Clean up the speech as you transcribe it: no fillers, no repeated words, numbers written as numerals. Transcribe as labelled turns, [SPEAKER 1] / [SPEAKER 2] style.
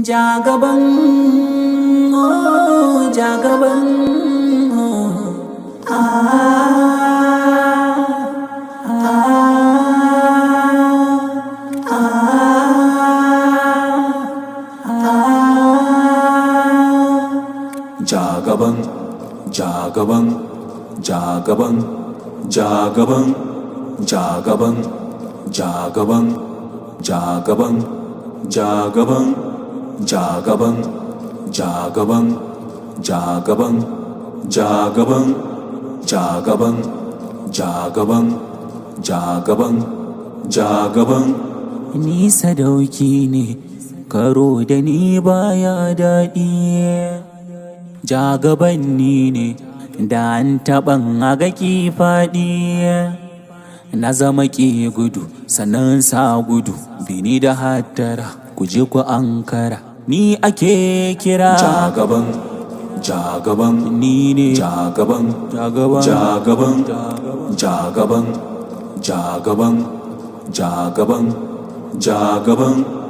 [SPEAKER 1] Jagaban, oh, Jagaban, oh, Jagaban, Jagaban, Jagaban, Jagaban, Jagaban, Jagaban, Jagaban, Jagaban, Jagaban, Jagaban, Jagaban, Jagaban, Jagaban, Jagaban, Jagaban, Jagaban. Ni sadauki ne, karo da ni baya daɗi. Jagaban ni ne, da an taɓan aga ki faɗi. Na zama ki gudu, sannan sa gudu, bini da hattara, ku je ku ankara. Ni ake kira Jagaban, Jagaban, ni ne Jagaban, Jagaban, Jagaban, Jagaban, Jagaban, Jagaban, Jagaban.